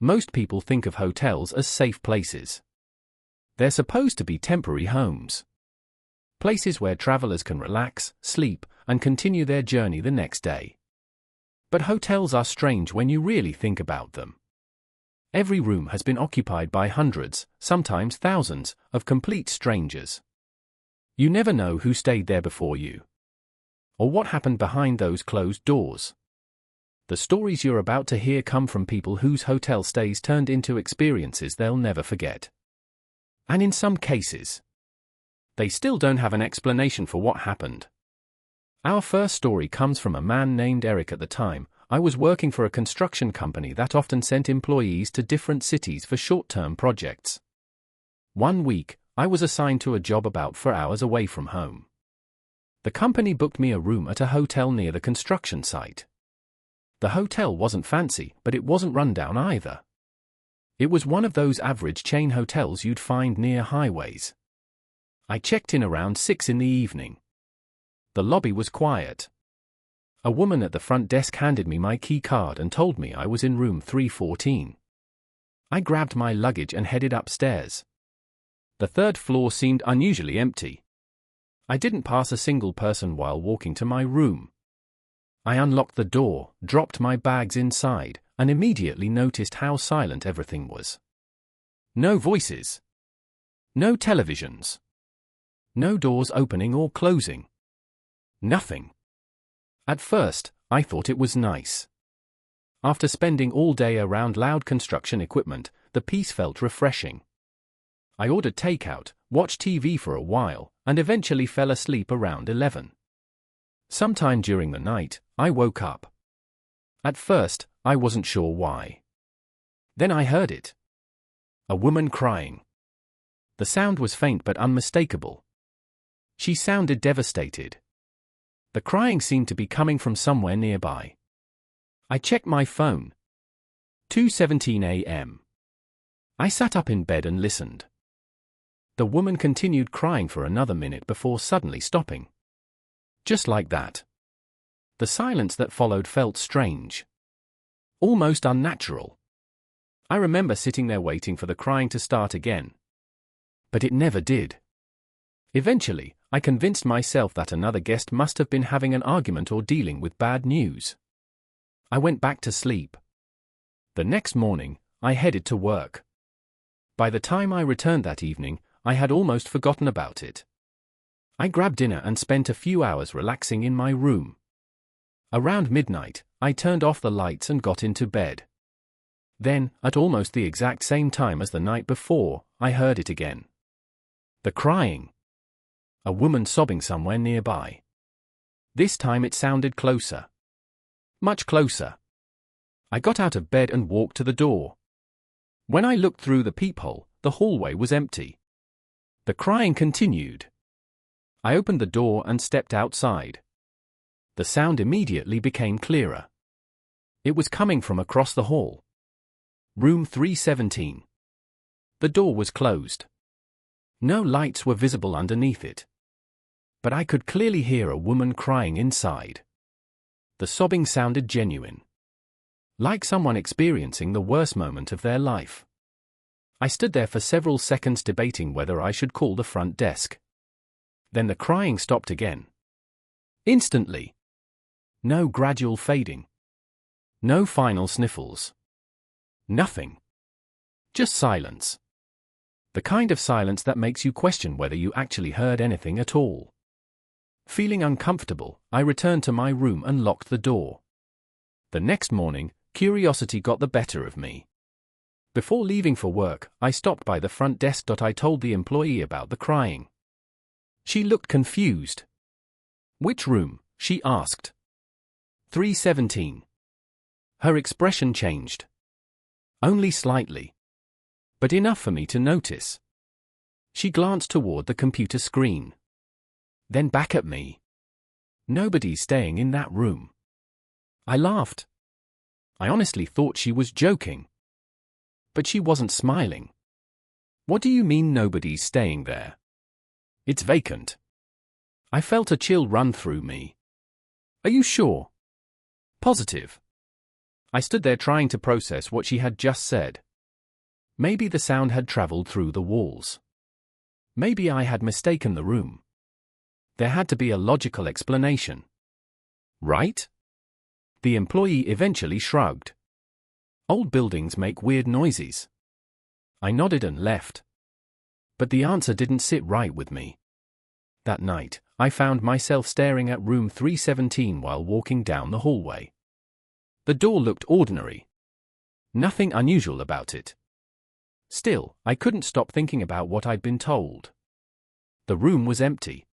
Most people think of hotels as safe places. They're supposed to be temporary homes. Places where travelers can relax, sleep, and continue their journey the next day. But hotels are strange when you really think about them. Every room has been occupied by hundreds, sometimes thousands, of complete strangers. You never know who stayed there before you, or what happened behind those closed doors. The stories you're about to hear come from people whose hotel stays turned into experiences they'll never forget. And in some cases, they still don't have an explanation for what happened. Our first story comes from a man named Eric. At the time, I was working for a construction company that often sent employees to different cities for short-term projects. One week, I was assigned to a job about 4 hours away from home. The company booked me a room at a hotel near the construction site. The hotel wasn't fancy, but it wasn't run down either. It was one of those average chain hotels you'd find near highways. I checked in around 6 in the evening. The lobby was quiet. A woman at the front desk handed me my key card and told me I was in room 314. I grabbed my luggage and headed upstairs. The third floor seemed unusually empty. I didn't pass a single person while walking to my room. I unlocked the door, dropped my bags inside, and immediately noticed how silent everything was. No voices. No televisions. No doors opening or closing. Nothing. At first, I thought it was nice. After spending all day around loud construction equipment, the peace felt refreshing. I ordered takeout, watched TV for a while, and eventually fell asleep around 11. Sometime during the night, I woke up. At first, I wasn't sure why. Then I heard it. A woman crying. The sound was faint but unmistakable. She sounded devastated. The crying seemed to be coming from somewhere nearby. I checked my phone. 2:17 a.m. I sat up in bed and listened. The woman continued crying for another minute before suddenly stopping. Just like that. The silence that followed felt strange. Almost unnatural. I remember sitting there waiting for the crying to start again. But it never did. Eventually, I convinced myself that another guest must have been having an argument or dealing with bad news. I went back to sleep. The next morning, I headed to work. By the time I returned that evening, I had almost forgotten about it. I grabbed dinner and spent a few hours relaxing in my room. Around midnight, I turned off the lights and got into bed. Then, at almost the exact same time as the night before, I heard it again. The crying. A woman sobbing somewhere nearby. This time it sounded closer. Much closer. I got out of bed and walked to the door. When I looked through the peephole, the hallway was empty. The crying continued. I opened the door and stepped outside. The sound immediately became clearer. It was coming from across the hall. Room 317. The door was closed. No lights were visible underneath it. But I could clearly hear a woman crying inside. The sobbing sounded genuine. Like someone experiencing the worst moment of their life. I stood there for several seconds debating whether I should call the front desk. Then the crying stopped again. Instantly. No gradual fading. No final sniffles. Nothing. Just silence. The kind of silence that makes you question whether you actually heard anything at all. Feeling uncomfortable, I returned to my room and locked the door. The next morning, curiosity got the better of me. Before leaving for work, I stopped by the front desk. I told the employee about the crying. She looked confused. "Which room?" she asked. 317. Her expression changed. Only slightly. But enough for me to notice. She glanced toward the computer screen. Then back at me. "Nobody's staying in that room." I laughed. I honestly thought she was joking. But she wasn't smiling. "What do you mean nobody's staying there? It's vacant." I felt a chill run through me. "Are you sure? Positive?" I stood there trying to process what she had just said. Maybe the sound had traveled through the walls. Maybe I had mistaken the room. There had to be a logical explanation. Right? The employee eventually shrugged. Old buildings make weird noises. I nodded and left. But the answer didn't sit right with me. That night, I found myself staring at room 317 while walking down the hallway. The door looked ordinary. Nothing unusual about it. Still, I couldn't stop thinking about what I'd been told. The room was empty.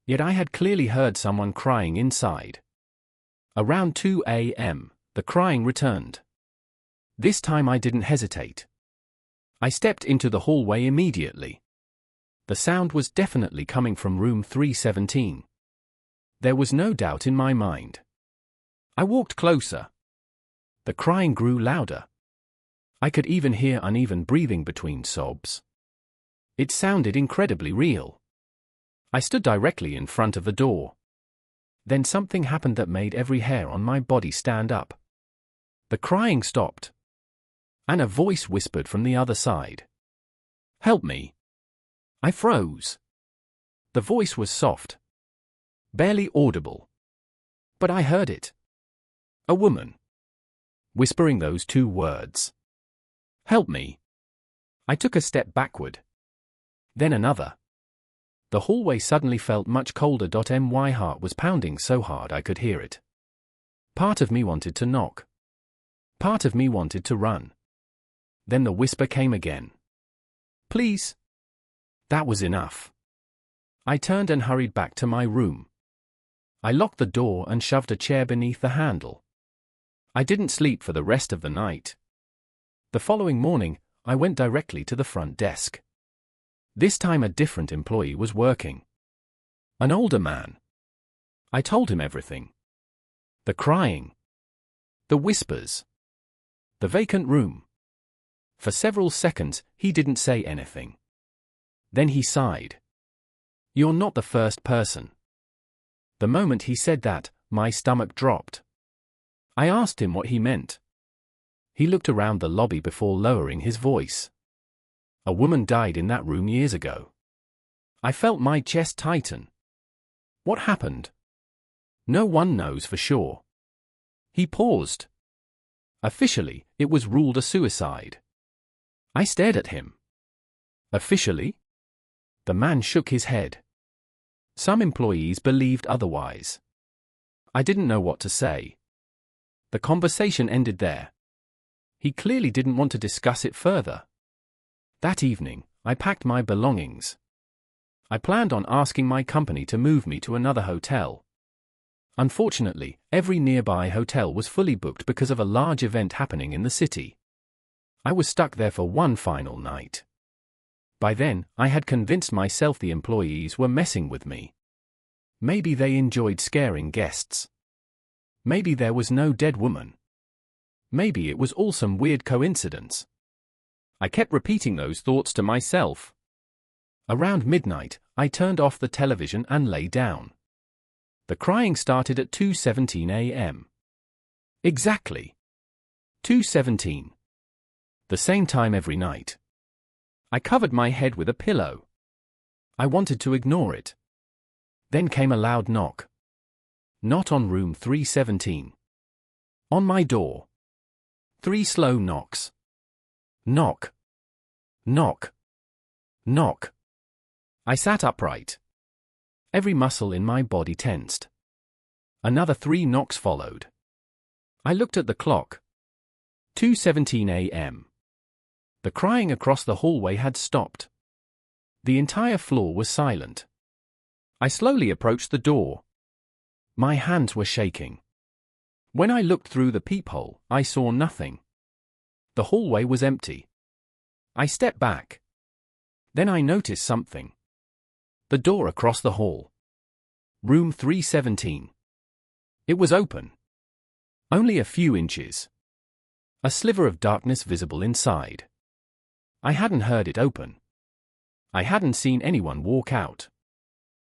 Yet I had clearly heard someone crying inside. Around 2 a.m., the crying returned. This time I didn't hesitate. I stepped into the hallway immediately. The sound was definitely coming from room 317. There was no doubt in my mind. I walked closer. The crying grew louder. I could even hear uneven breathing between sobs. It sounded incredibly real. I stood directly in front of the door. Then something happened that made every hair on my body stand up. The crying stopped. And a voice whispered from the other side. "Help me." I froze. The voice was soft. Barely audible. But I heard it. A woman. Whispering those two words. "Help me." I took a step backward. Then another. The hallway suddenly felt much colder. My heart was pounding so hard I could hear it. Part of me wanted to knock. Part of me wanted to run. Then the whisper came again. "Please." That was enough. I turned and hurried back to my room. I locked the door and shoved a chair beneath the handle. I didn't sleep for the rest of the night. The following morning, I went directly to the front desk. This time a different employee was working. An older man. I told him everything. The crying. The whispers. The vacant room. For several seconds, he didn't say anything. Then he sighed. "You're not the first person." The moment he said that, my stomach dropped. I asked him what he meant. He looked around the lobby before lowering his voice. "A woman died in that room years ago." I felt my chest tighten. What happened? No one knows for sure. He paused. Officially, it was ruled a suicide. I stared at him. Officially? The man shook his head. Some employees believed otherwise. I didn't know what to say. The conversation ended there. He clearly didn't want to discuss it further. That evening, I packed my belongings. I planned on asking my company to move me to another hotel. Unfortunately, every nearby hotel was fully booked because of a large event happening in the city. I was stuck there for one final night. By then, I had convinced myself the employees were messing with me. Maybe they enjoyed scaring guests. Maybe there was no dead woman. Maybe it was all some weird coincidence. I kept repeating those thoughts to myself. Around midnight, I turned off the television and lay down. The crying started at 2:17 a.m. Exactly. 2:17. The same time every night. I covered my head with a pillow. I wanted to ignore it. Then came a loud knock. Not on room 317. On my door. 3 slow knocks. Knock. Knock. Knock. I sat upright. Every muscle in my body tensed. Another 3 knocks followed. I looked at the clock. 2:17 a.m. The crying across the hallway had stopped. The entire floor was silent. I slowly approached the door. My hands were shaking. When I looked through the peephole, I saw nothing. The hallway was empty. I stepped back. Then I noticed something. The door across the hall. Room 317. It was open. Only a few inches. A sliver of darkness visible inside. I hadn't heard it open. I hadn't seen anyone walk out.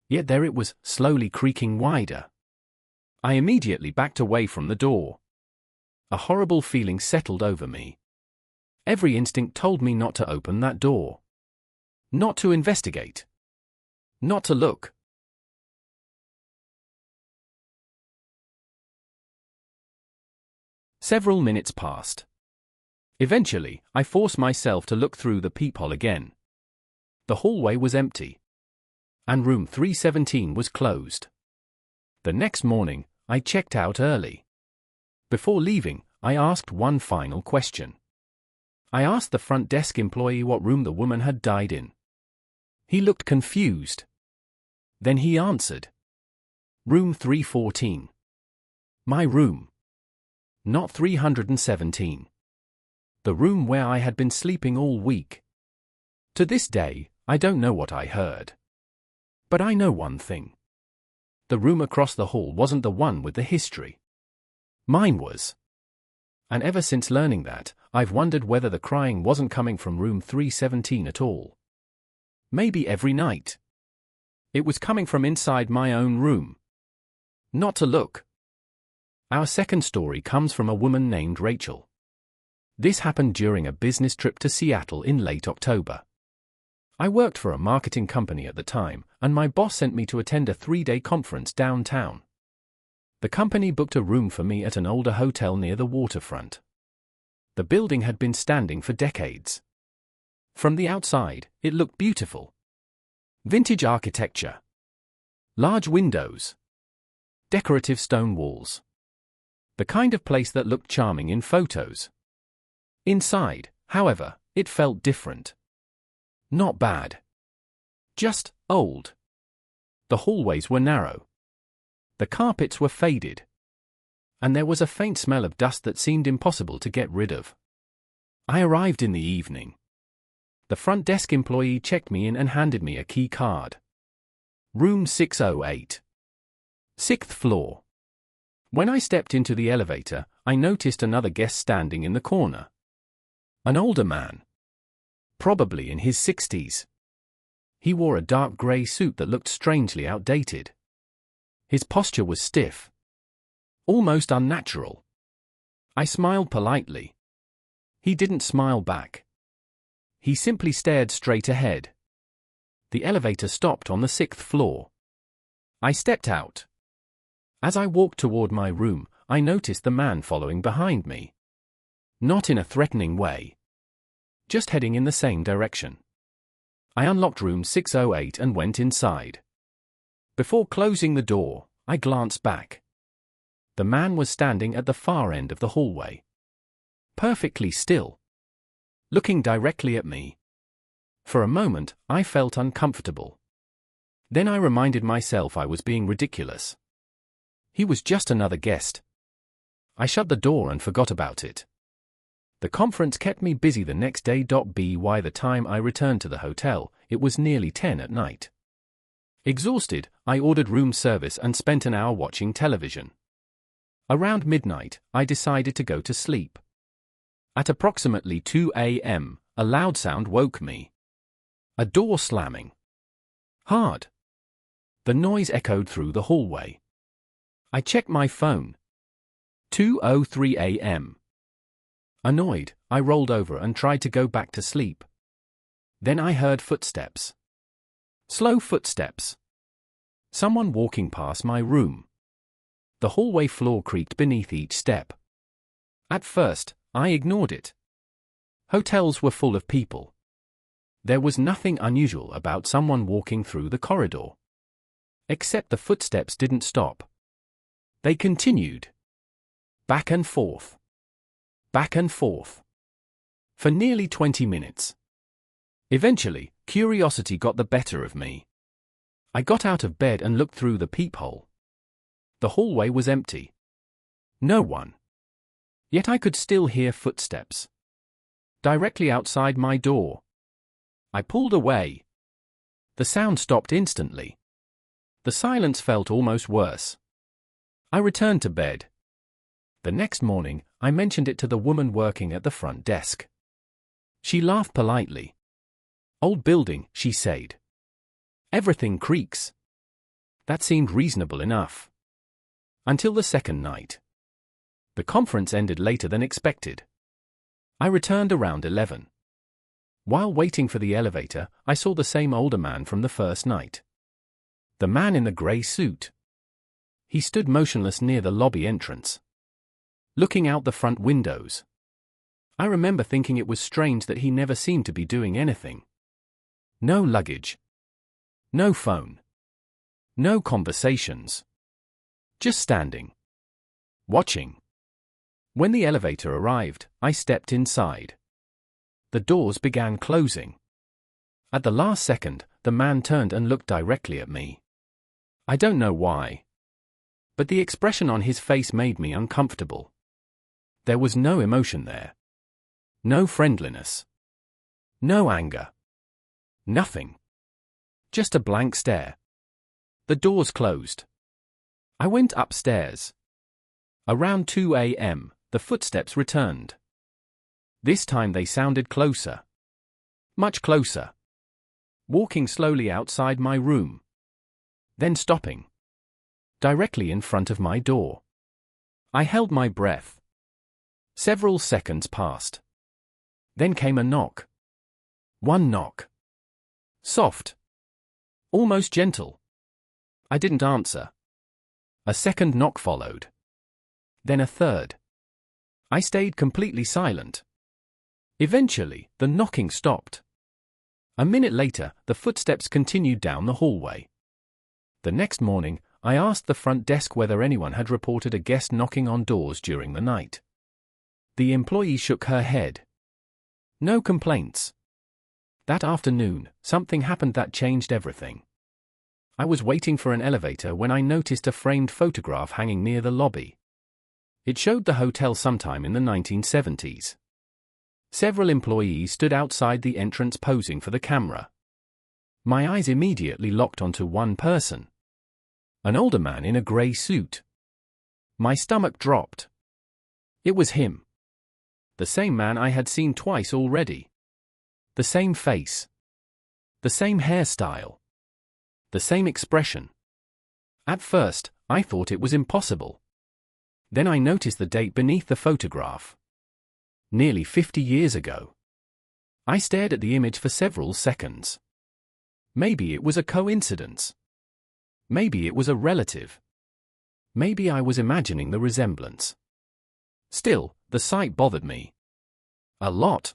Yet there it was, slowly creaking wider. I immediately backed away from the door. A horrible feeling settled over me. Every instinct told me not to open that door. Not to investigate. Not to look. Several minutes passed. Eventually, I forced myself to look through the peephole again. The hallway was empty. And room 317 was closed. The next morning, I checked out early. Before leaving, I asked one final question. I asked the front desk employee what room the woman had died in. He looked confused. Then he answered. Room 314. My room. Not 317. The room where I had been sleeping all week. To this day, I don't know what I heard. But I know one thing. The room across the hall wasn't the one with the history. Mine was. And ever since learning that, I've wondered whether the crying wasn't coming from room 317 at all. Maybe every night. It was coming from inside my own room. Not to look. Our second story comes from a woman named Rachel. This happened during a business trip to Seattle in late October. I worked for a marketing company at the time, and my boss sent me to attend a 3-day conference downtown. The company booked a room for me at an older hotel near the waterfront. The building had been standing for decades. From the outside, it looked beautiful. Vintage architecture. Large windows. Decorative stone walls. The kind of place that looked charming in photos. Inside, however, it felt different. Not bad. Just old. The hallways were narrow. The carpets were faded. And there was a faint smell of dust that seemed impossible to get rid of. I arrived in the evening. The front desk employee checked me in and handed me a key card. Room 608. 6th floor. When I stepped into the elevator, I noticed another guest standing in the corner. An older man. Probably in his 60s. He wore a dark grey suit that looked strangely outdated. His posture was stiff. Almost unnatural. I smiled politely. He didn't smile back. He simply stared straight ahead. The elevator stopped on the 6th floor. I stepped out. As I walked toward my room, I noticed the man following behind me. Not in a threatening way. Just heading in the same direction. I unlocked room 608 and went inside. Before closing the door, I glanced back. The man was standing at the far end of the hallway. Perfectly still. Looking directly at me. For a moment, I felt uncomfortable. Then I reminded myself I was being ridiculous. He was just another guest. I shut the door and forgot about it. The conference kept me busy the next day. By the time I returned to the hotel, it was nearly 10 at night. Exhausted, I ordered room service and spent an hour watching television. Around midnight, I decided to go to sleep. At approximately 2 a.m., a loud sound woke me. A door slamming. Hard. The noise echoed through the hallway. I checked my phone. 2:03 a.m. Annoyed, I rolled over and tried to go back to sleep. Then I heard footsteps. Slow footsteps. Someone walking past my room. The hallway floor creaked beneath each step. At first, I ignored it. Hotels were full of people. There was nothing unusual about someone walking through the corridor. Except the footsteps didn't stop. They continued. Back and forth. Back and forth. For nearly 20 minutes. Eventually, curiosity got the better of me. I got out of bed and looked through the peephole. The hallway was empty. No one. Yet I could still hear footsteps. Directly outside my door. I pulled away. The sound stopped instantly. The silence felt almost worse. I returned to bed. The next morning, I mentioned it to the woman working at the front desk. She laughed politely. Old building, she said. Everything creaks. That seemed reasonable enough. Until the second night. The conference ended later than expected. I returned around 11. While waiting for the elevator, I saw the same older man from the first night. The man in the grey suit. He stood motionless near the lobby entrance, looking out the front windows. I remember thinking it was strange that he never seemed to be doing anything. No luggage. No phone. No conversations. Just standing. Watching. When the elevator arrived, I stepped inside. The doors began closing. At the last second, the man turned and looked directly at me. I don't know why, but the expression on his face made me uncomfortable. There was no emotion there. No friendliness. No anger. Nothing. Just a blank stare. The doors closed. I went upstairs. Around 2 a.m., the footsteps returned. This time they sounded closer. Much closer. Walking slowly outside my room. Then stopping. Directly in front of my door. I held my breath. Several seconds passed. Then came a knock. One knock. Soft. Almost gentle. I didn't answer. A second knock followed. Then a third. I stayed completely silent. Eventually, the knocking stopped. A minute later, the footsteps continued down the hallway. The next morning, I asked the front desk whether anyone had reported a guest knocking on doors during the night. The employee shook her head. No complaints. That afternoon, something happened that changed everything. I was waiting for an elevator when I noticed a framed photograph hanging near the lobby. It showed the hotel sometime in the 1970s. Several employees stood outside the entrance posing for the camera. My eyes immediately locked onto one person. An older man in a grey suit. My stomach dropped. It was him. The same man I had seen twice already. The same face. The same hairstyle. The same expression. At first, I thought it was impossible. Then I noticed the date beneath the photograph. Nearly 50 years ago. I stared at the image for several seconds. Maybe it was a coincidence. Maybe it was a relative. Maybe I was imagining the resemblance. Still, the sight bothered me. A lot.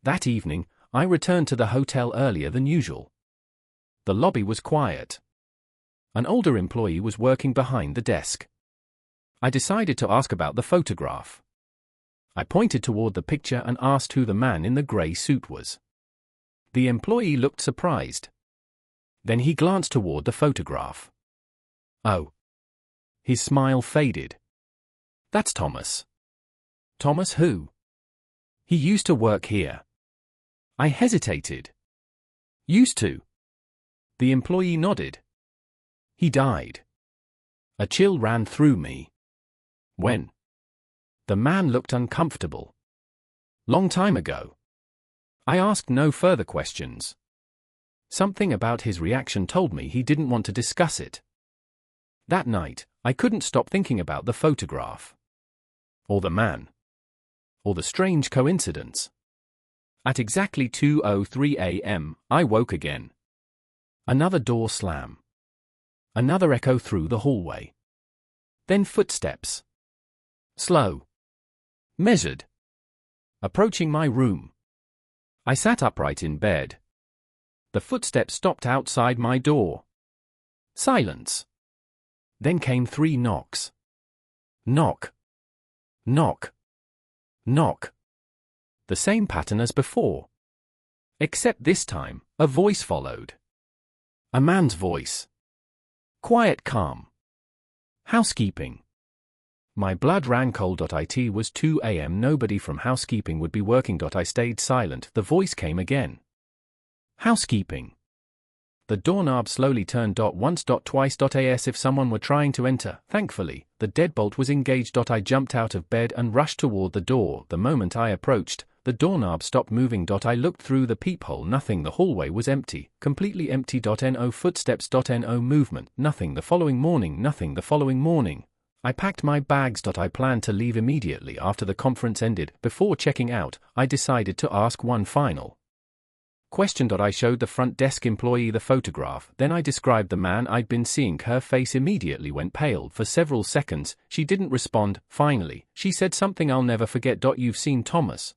That evening, I returned to the hotel earlier than usual. The lobby was quiet. An older employee was working behind the desk. I decided to ask about the photograph. I pointed toward the picture and asked who the man in the grey suit was. The employee looked surprised. Then he glanced toward the photograph. Oh. His smile faded. That's Thomas. Thomas who? He used to work here. I hesitated. Used to. The employee nodded. He died. A chill ran through me. When? The man looked uncomfortable. Long time ago. I asked no further questions. Something about his reaction told me he didn't want to discuss it. That night, I couldn't stop thinking about the photograph. Or the man. Or the strange coincidence. At exactly 2:03 a.m., I woke again. Another door slam. Another echo through the hallway. Then footsteps. Slow. Measured. Approaching my room. I sat upright in bed. The footsteps stopped outside my door. Silence. Then came 3 knocks. Knock. Knock. Knock. The same pattern as before. Except this time, a voice followed. A man's voice. Quiet, calm. Housekeeping. My blood ran cold. It was 2 a.m. Nobody from housekeeping would be working. I stayed silent. The voice came again. Housekeeping. The doorknob slowly turned. Once, twice. As if someone were trying to enter. Thankfully, the deadbolt was engaged. I jumped out of bed and rushed toward the door. The moment I approached, the doorknob stopped moving. I looked through the peephole. Nothing. The hallway was empty, completely empty. No footsteps. No movement. Nothing. The following morning. Nothing. The following morning, I packed my bags. I planned to leave immediately after the conference ended. Before checking out, I decided to ask one final question. I showed the front desk employee the photograph, then I described the man I'd been seeing. Her face immediately went pale. For several seconds, she didn't respond. Finally, she said something I'll never forget. You've seen Thomas?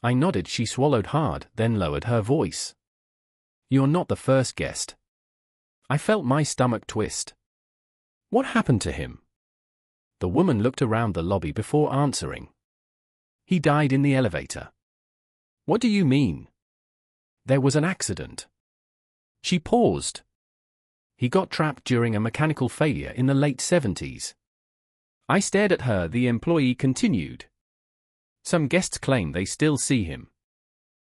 I nodded. She swallowed hard, then lowered her voice. You're not the first guest. I felt my stomach twist. What happened to him? The woman looked around the lobby before answering. He died in the elevator. What do you mean? There was an accident. She paused. He got trapped during a mechanical failure in the late 70s. I stared at her. The employee continued. Some guests claim they still see him.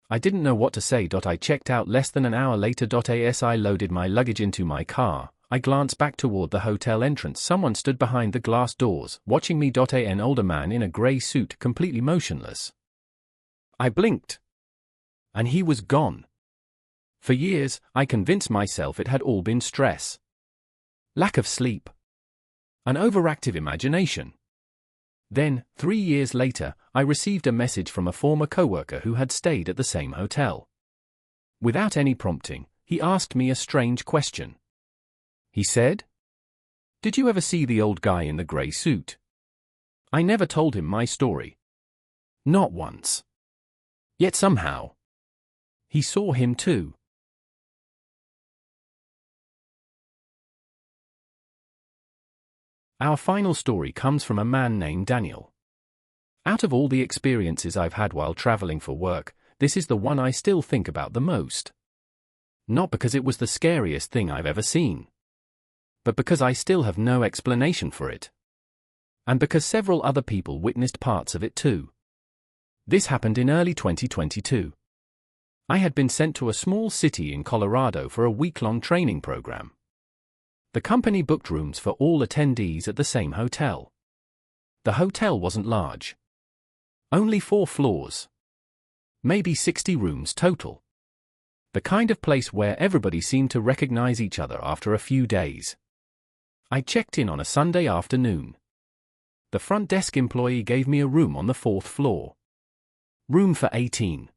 I didn't know what to say. I checked out less than an hour later. As I loaded my luggage into my car, I glanced back toward the hotel entrance. Someone stood behind the glass doors, watching me. An older man in a grey suit, completely motionless. I blinked. And he was gone. For years, I convinced myself it had all been stress. Lack of sleep. An overactive imagination. Then, 3 years later, I received a message from a former coworker who had stayed at the same hotel. Without any prompting, he asked me a strange question. He said, "Did you ever see the old guy in the grey suit?" I never told him my story. Not once. Yet somehow, he saw him too. Our final story comes from a man named Daniel. Out of all the experiences I've had while traveling for work, this is the one I still think about the most. Not because it was the scariest thing I've ever seen, but because I still have no explanation for it. And because several other people witnessed parts of it too. This happened in early 2022. I had been sent to a small city in Colorado for a week-long training program. The company booked rooms for all attendees at the same hotel. The hotel wasn't large. Only 4 floors. Maybe 60 rooms total. The kind of place where everybody seemed to recognize each other after a few days. I checked in on a Sunday afternoon. The front desk employee gave me a room on the 4th floor. Room for 18.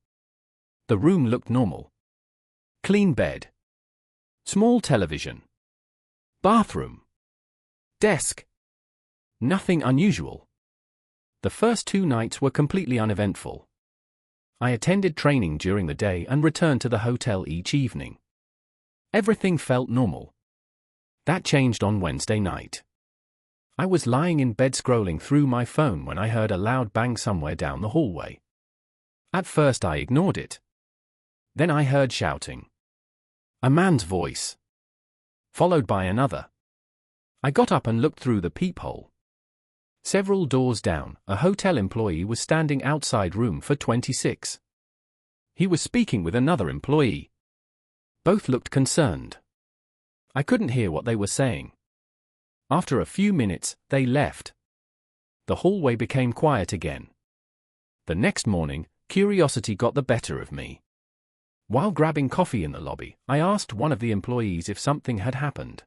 The room looked normal. Clean bed. Small television. Bathroom. Desk. Nothing unusual. The first 2 nights were completely uneventful. I attended training during the day and returned to the hotel each evening. Everything felt normal. That changed on Wednesday night. I was lying in bed scrolling through my phone when I heard a loud bang somewhere down the hallway. At first I ignored it. Then I heard shouting. A man's voice. Followed by another. I got up and looked through the peephole. Several doors down, a hotel employee was standing outside room for 26. He was speaking with another employee. Both looked concerned. I couldn't hear what they were saying. After a few minutes, they left. The hallway became quiet again. The next morning, curiosity got the better of me. While grabbing coffee in the lobby, I asked one of the employees if something had happened.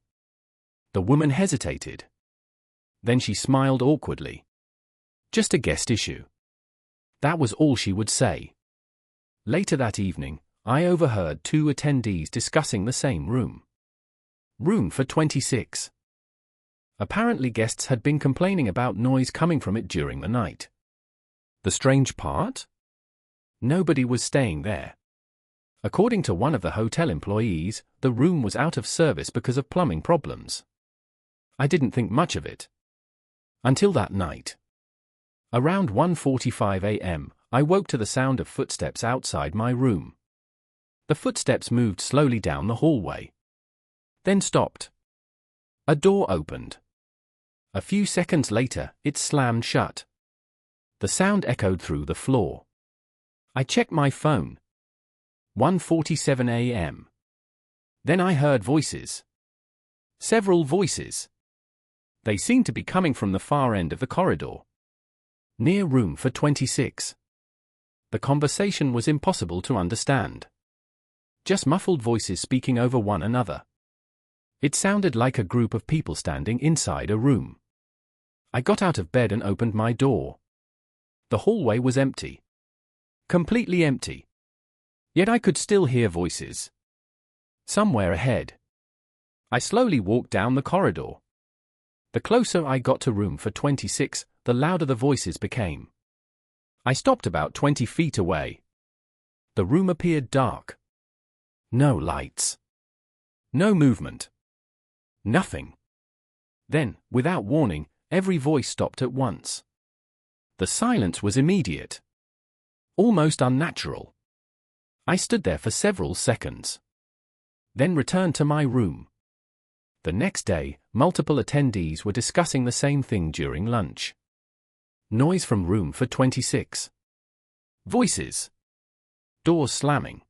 The woman hesitated. Then she smiled awkwardly. Just a guest issue. That was all she would say. Later that evening, I overheard 2 attendees discussing the same room. Room for 26. Apparently guests had been complaining about noise coming from it during the night. The strange part? Nobody was staying there. According to one of the hotel employees, the room was out of service because of plumbing problems. I didn't think much of it. Until that night. Around 1:45 a.m., I woke to the sound of footsteps outside my room. The footsteps moved slowly down the hallway. Then stopped. A door opened. A few seconds later, it slammed shut. The sound echoed through the floor. I checked my phone. 1:47 a.m. Then I heard voices. Several voices. They seemed to be coming from the far end of the corridor. Near room for 26. The conversation was impossible to understand. Just muffled voices speaking over one another. It sounded like a group of people standing inside a room. I got out of bed and opened my door. The hallway was empty. Completely empty. Yet I could still hear voices. Somewhere ahead. I slowly walked down the corridor. The closer I got to room for 26, the louder the voices became. I stopped about 20 feet away. The room appeared dark. No lights. No movement. Nothing. Then, without warning, every voice stopped at once. The silence was immediate. Almost unnatural. I stood there for several seconds. Then returned to my room. The next day, multiple attendees were discussing the same thing during lunch. Noise from room for 26. Voices. Doors slamming.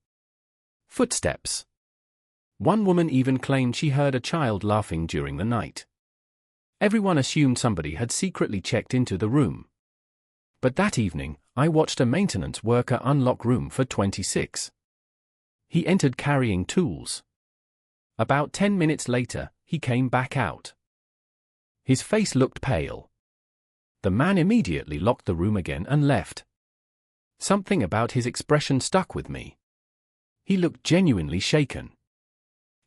Footsteps. One woman even claimed she heard a child laughing during the night. Everyone assumed somebody had secretly checked into the room. But that evening, I watched a maintenance worker unlock room for 26. He entered carrying tools. About 10 minutes later, he came back out. His face looked pale. The man immediately locked the room again and left. Something about his expression stuck with me. He looked genuinely shaken.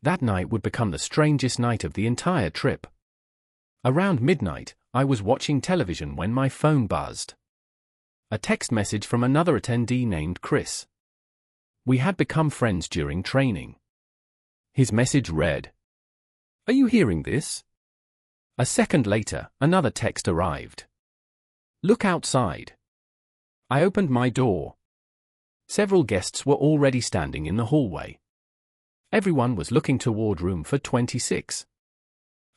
That night would become the strangest night of the entire trip. Around midnight, I was watching television when my phone buzzed. A text message from another attendee named Chris. We had become friends during training. His message read, "Are you hearing this?" A second later, another text arrived. "Look outside." I opened my door. Several guests were already standing in the hallway. Everyone was looking toward room for 26.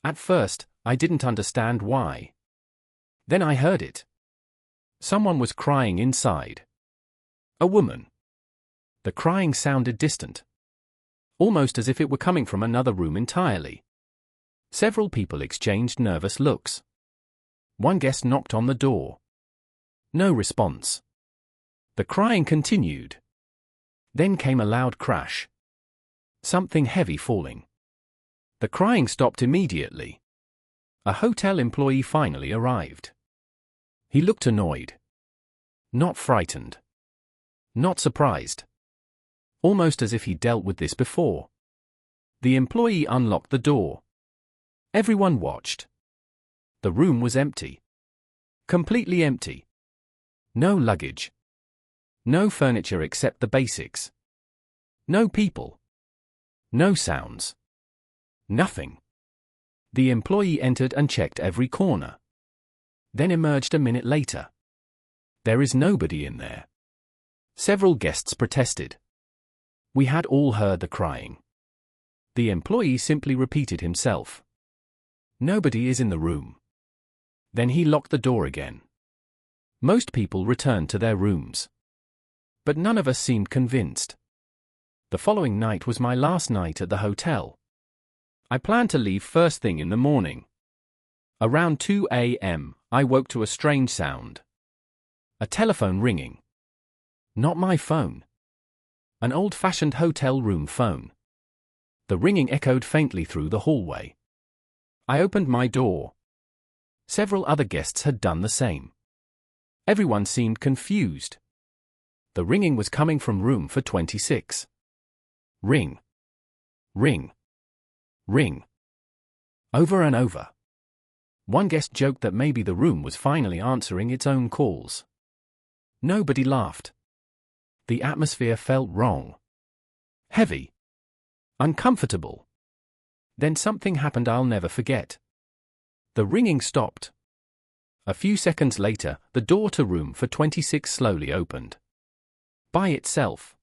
At first, I didn't understand why. Then I heard it. Someone was crying inside. A woman. The crying sounded distant. Almost as if it were coming from another room entirely. Several people exchanged nervous looks. One guest knocked on the door. No response. The crying continued. Then came a loud crash. Something heavy falling. The crying stopped immediately. A hotel employee finally arrived. He looked annoyed. Not frightened. Not surprised. Almost as if he dealt with this before. The employee unlocked the door. Everyone watched. The room was empty. Completely empty. No luggage. No furniture except the basics. No people. No sounds. Nothing. The employee entered and checked every corner. Then emerged a minute later. There is nobody in there. Several guests protested. We had all heard the crying. The employee simply repeated himself. Nobody is in the room. Then he locked the door again. Most people returned to their rooms. But none of us seemed convinced. The following night was my last night at the hotel. I planned to leave first thing in the morning. Around 2 a.m., I woke to a strange sound. A telephone ringing. Not my phone. An old-fashioned hotel room phone. The ringing echoed faintly through the hallway. I opened my door. Several other guests had done the same. Everyone seemed confused. The ringing was coming from room for 26. Ring. Ring. Ring. Over and over. One guest joked that maybe the room was finally answering its own calls. Nobody laughed. The atmosphere felt wrong. Heavy. Uncomfortable. Then something happened I'll never forget. The ringing stopped. A few seconds later, the door to room for 26 slowly opened. By itself.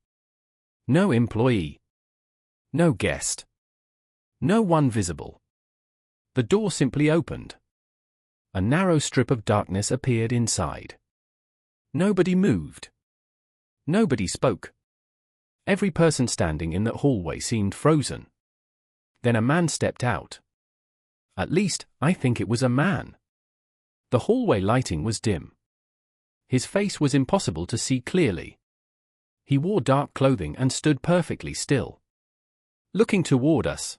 No employee. No guest. No one visible. The door simply opened. A narrow strip of darkness appeared inside. Nobody moved. Nobody spoke. Every person standing in that hallway seemed frozen. Then a man stepped out. At least, I think it was a man. The hallway lighting was dim. His face was impossible to see clearly. He wore dark clothing and stood perfectly still, looking toward us.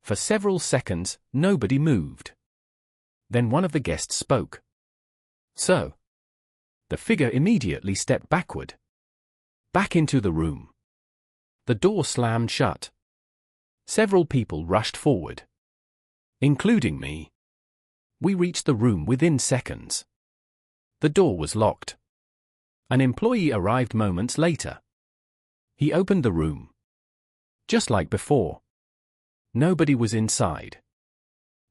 For several seconds, nobody moved. Then one of the guests spoke. "So?" The figure immediately stepped backward. Back into the room. The door slammed shut. Several people rushed forward, including me. We reached the room within seconds. The door was locked. An employee arrived moments later. He opened the room. Just like before. Nobody was inside.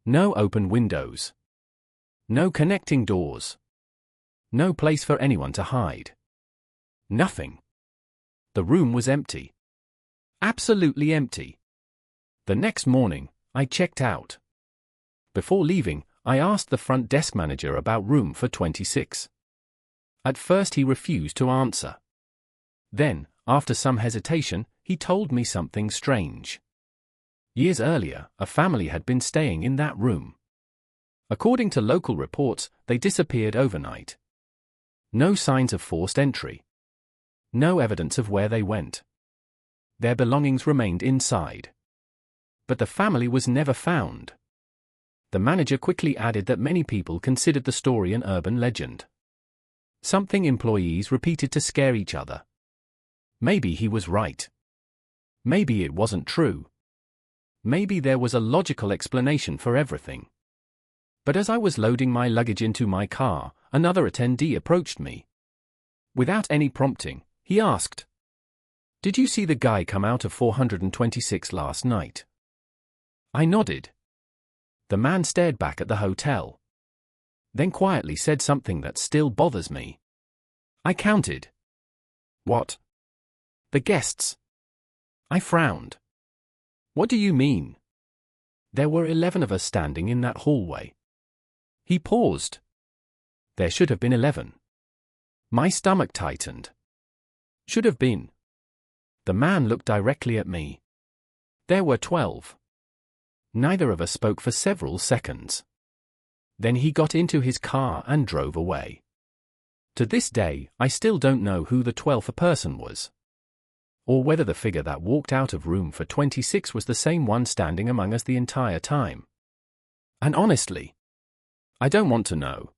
No open windows. No connecting doors. No place for anyone to hide. Nothing. The room was empty. Absolutely empty. The next morning, I checked out. Before leaving, I asked the front desk manager about room for 26. At first he refused to answer. Then, after some hesitation, he told me something strange. Years earlier, a family had been staying in that room. According to local reports, they disappeared overnight. No signs of forced entry. No evidence of where they went. Their belongings remained inside. But the family was never found. The manager quickly added that many people considered the story an urban legend. Something employees repeated to scare each other. Maybe he was right. Maybe it wasn't true. Maybe there was a logical explanation for everything. But as I was loading my luggage into my car, another attendee approached me. Without any prompting, he asked, "Did you see the guy come out of 426 last night?" I nodded. The man stared back at the hotel. Then quietly said something that still bothers me. I counted. "What?" "The guests." I frowned. "What do you mean?" "There were 11 of us standing in that hallway." He paused. "There should have been 11. My stomach tightened. "Should have been." The man looked directly at me. "There were 12. Neither of us spoke for several seconds. Then he got into his car and drove away. To this day, I still don't know who the 12th person was. Or whether the figure that walked out of room for 26 was the same one standing among us the entire time. And honestly, I don't want to know.